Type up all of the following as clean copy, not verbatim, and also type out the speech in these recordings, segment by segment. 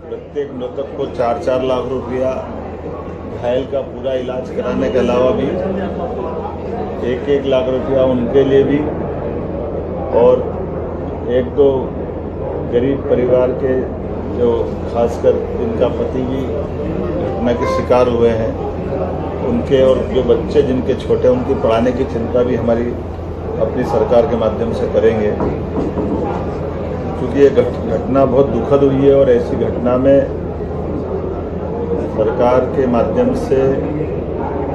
प्रत्येक मृतक को 4-4 लाख रुपया, घायल का पूरा इलाज कराने के अलावा भी 1-1 लाख रुपया उनके लिए भी, और एक तो गरीब परिवार के जो खासकर जिनका पति भी घटना के शिकार हुए हैं उनके, और जो बच्चे जिनके छोटे उनकी पढ़ाने की चिंता भी हमारी अपनी सरकार के माध्यम से करेंगे, क्योंकि ये घटना बहुत दुखद हुई है। और ऐसी घटना में सरकार के माध्यम से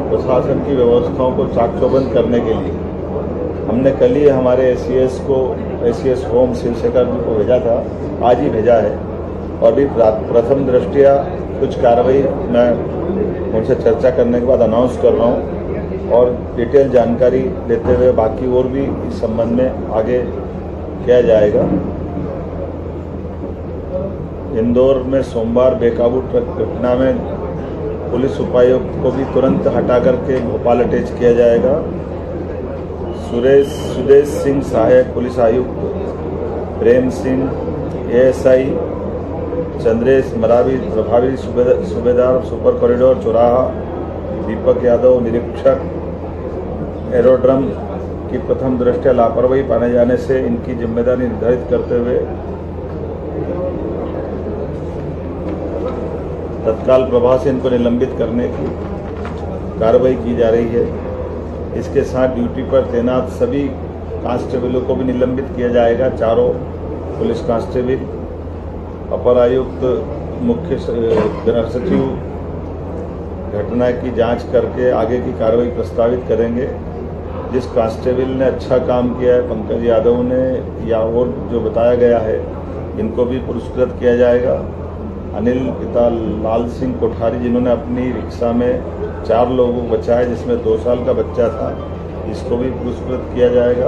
प्रशासन की व्यवस्थाओं को चाक चौबंद करने के लिए हमने कल ही हमारे एसीएस होम शिवशेखर जी को भेजा था, आज ही भेजा है। और भी प्रथम दृष्टया कुछ कार्रवाई मैं उनसे चर्चा करने के बाद अनाउंस कर रहा हूँ, और डिटेल जानकारी देते हुए बाकी और भी इस संबंध में आगे किया जाएगा। इंदौर में सोमवार बेकाबू ट्रक घटना में पुलिस उपायुक्त को भी तुरंत हटा करके भोपाल अटैच किया जाएगा। सुदेश सिंह सहायक पुलिस आयुक्त, प्रेम सिंह एएसआई, चंद्रेश मरावी प्रभावी सूबेदार सुपर कॉरिडोर चौराहा, दीपक यादव निरीक्षक एरोड्रम की प्रथम दृष्टया लापरवाही पाने जाने से इनकी जिम्मेदारी निर्धारित करते हुए तत्काल प्रभाव से इनको निलंबित करने की कार्रवाई की जा रही है। इसके साथ ड्यूटी पर तैनात सभी कांस्टेबलों को भी निलंबित किया जाएगा। चारों पुलिस कांस्टेबल, अपर आयुक्त, मुख्य गृह सचिव घटना की जांच करके आगे की कार्रवाई प्रस्तावित करेंगे। जिस कांस्टेबल ने अच्छा काम किया है, पंकज यादव ने या और जो बताया गया है, इनको भी पुरस्कृत किया जाएगा। अनिल पिता लाल सिंह कोठारी, जिन्होंने अपनी रिक्शा में 4 लोगों को बचाया जिसमें 2 साल का बच्चा था, इसको भी पुरस्कृत किया जाएगा।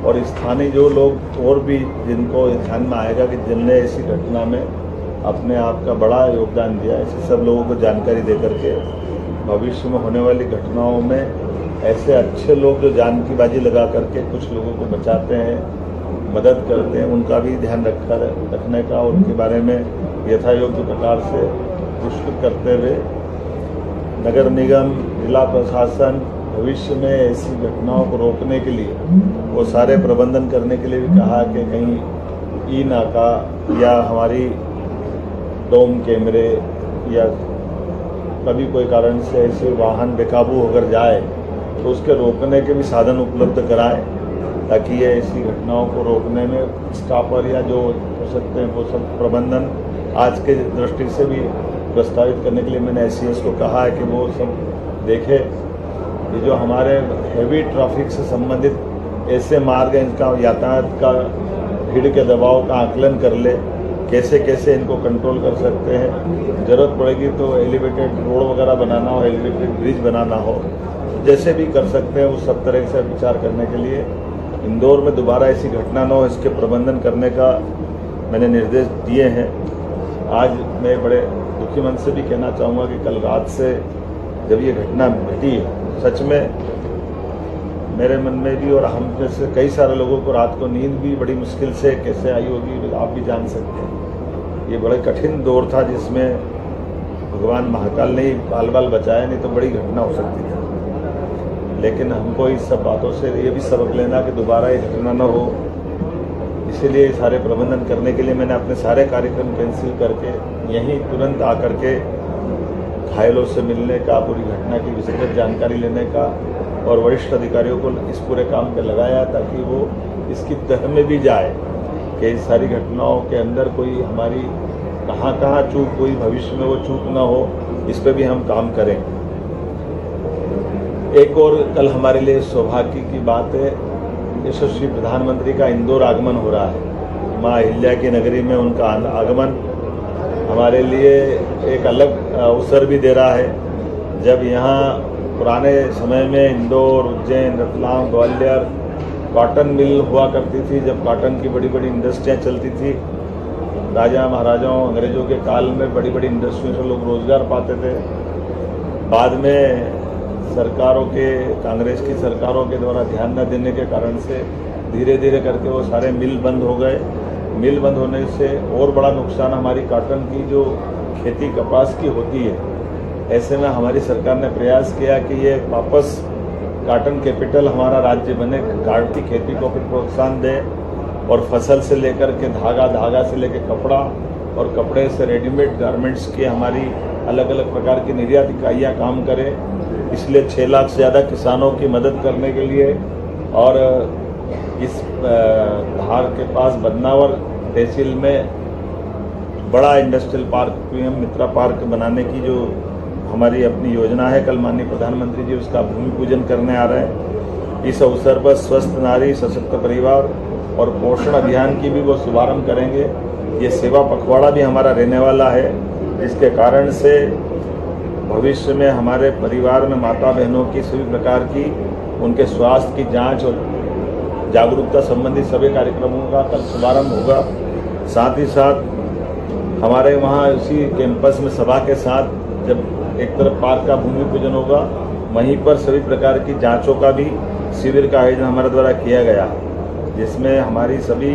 और स्थानीय जो लोग और भी जिनको ध्यान में आएगा कि जिनने ऐसी घटना में अपने आप का बड़ा योगदान दिया, ऐसे सब लोगों को जानकारी दे करके भविष्य में होने वाली घटनाओं में ऐसे अच्छे लोग जो जान की बाजी लगा करके कुछ लोगों को बचाते हैं, मदद करते हैं, उनका भी ध्यान रखने का, उनके बारे में यथायोग्य प्रकार से पुरस्कृत करते हुए नगर निगम, जिला प्रशासन भविष्य में ऐसी घटनाओं को रोकने के लिए वो सारे प्रबंधन करने के लिए भी कहा कि कहीं ई नाका या हमारी डोम कैमरे या कभी कोई कारण से ऐसे वाहन बेकाबू होकर जाए तो उसके रोकने के भी साधन उपलब्ध कराएं, ताकि ये ऐसी घटनाओं को रोकने में स्टाफर या जो हो सकते हैं वो सब प्रबंधन आज के दृष्टि से भी प्रस्तावित करने के लिए मैंने एसीएस को कहा है कि वो सब देखे। ये जो हमारे हैवी ट्रैफिक से संबंधित ऐसे मार्ग हैं, इनका यातायात का भीड़ के दबाव का आकलन कर ले, कैसे कैसे इनको कंट्रोल कर सकते हैं। ज़रूरत पड़ेगी तो एलिवेटेड रोड वगैरह बनाना हो, एलिवेटेड ब्रिज बनाना हो, जैसे भी कर सकते हैं उस सब तरह से विचार करने के लिए इंदौर में दोबारा ऐसी घटना न हो, इसके प्रबंधन करने का मैंने निर्देश दिए हैं। आज मैं बड़े दुखी मन से भी कहना चाहूँगा कि कल रात से जब ये घटना घटी, सच में मेरे मन में भी और हम में से कई सारे लोगों को रात को नींद भी बड़ी मुश्किल से कैसे आई होगी, आप भी जान सकते हैं। ये बड़े कठिन दौर था जिसमें भगवान महाकाल ने बाल बाल बचाया, नहीं तो बड़ी घटना हो सकती थी। लेकिन हमको इस सब बातों से ये भी सबक लेना कि दोबारा ये घटना न हो, इसीलिए सारे प्रबंधन करने के लिए मैंने अपने सारे कार्यक्रम कैंसिल करके यहीं तुरंत आकर के घायलों से मिलने का, पूरी घटना की विस्तृत जानकारी लेने का और वरिष्ठ अधिकारियों को इस पूरे काम पे लगाया, ताकि वो इसकी तह में भी जाए कि इस सारी घटनाओं के अंदर कोई हमारी कहाँ चूक हुई, भविष्य में वो चूक ना हो, इस पर भी हम काम करें। एक और कल हमारे लिए सौभाग्य की बात है, यशस्वी प्रधानमंत्री का इंदौर आगमन हो रहा है। माँ अहिल्या की नगरी में उनका आगमन हमारे लिए एक अलग अवसर भी दे रहा है। जब यहाँ पुराने समय में इंदौर, उज्जैन, रतलाम, ग्वालियर कॉटन मिल हुआ करती थी, जब कॉटन की बड़ी बड़ी इंडस्ट्रियाँ चलती थी, राजा महाराजाओं अंग्रेजों के काल में बड़ी बड़ी इंडस्ट्रियों से लोग रोजगार पाते थे। बाद में सरकारों के, कांग्रेस की सरकारों के द्वारा ध्यान न देने के कारण से धीरे धीरे करके वो सारे मिल बंद हो गए। मिल बंद होने से और बड़ा नुकसान हमारी कॉटन की जो खेती कपास की होती है। ऐसे में हमारी सरकार ने प्रयास किया कि ये वापस कॉटन कैपिटल हमारा राज्य बने, कॉटन की खेती को फिर प्रोत्साहन दे और फसल से लेकर के धागा, धागा से लेकर कपड़ा और कपड़े से रेडीमेड गारमेंट्स की हमारी अलग अलग प्रकार की निर्यात इकाइयाँ काम करें। इसलिए 6 लाख से ज़्यादा किसानों की मदद करने के लिए और इस धार के पास बदनावर तहसील में बड़ा इंडस्ट्रियल पार्क, पीएम मित्रा पार्क बनाने की जो हमारी अपनी योजना है, कल माननीय प्रधानमंत्री जी उसका भूमि पूजन करने आ रहे हैं। इस अवसर पर स्वस्थ नारी सशक्त परिवार और पोषण अभियान की भी वो शुभारंभ करेंगे। ये सेवा पखवाड़ा भी हमारा रहने वाला है, जिसके कारण से भविष्य में हमारे परिवार में माता बहनों की सभी प्रकार की उनके स्वास्थ्य की जांच और जागरूकता संबंधी सभी कार्यक्रमों का कल शुभारंभ होगा। साथ ही साथ हमारे वहाँ उसी कैंपस में सभा के साथ जब एक तरफ पार्क का भूमि पूजन होगा, वहीं पर सभी प्रकार की जांचों का भी शिविर का आयोजन हमारे द्वारा किया गया, जिसमें हमारी सभी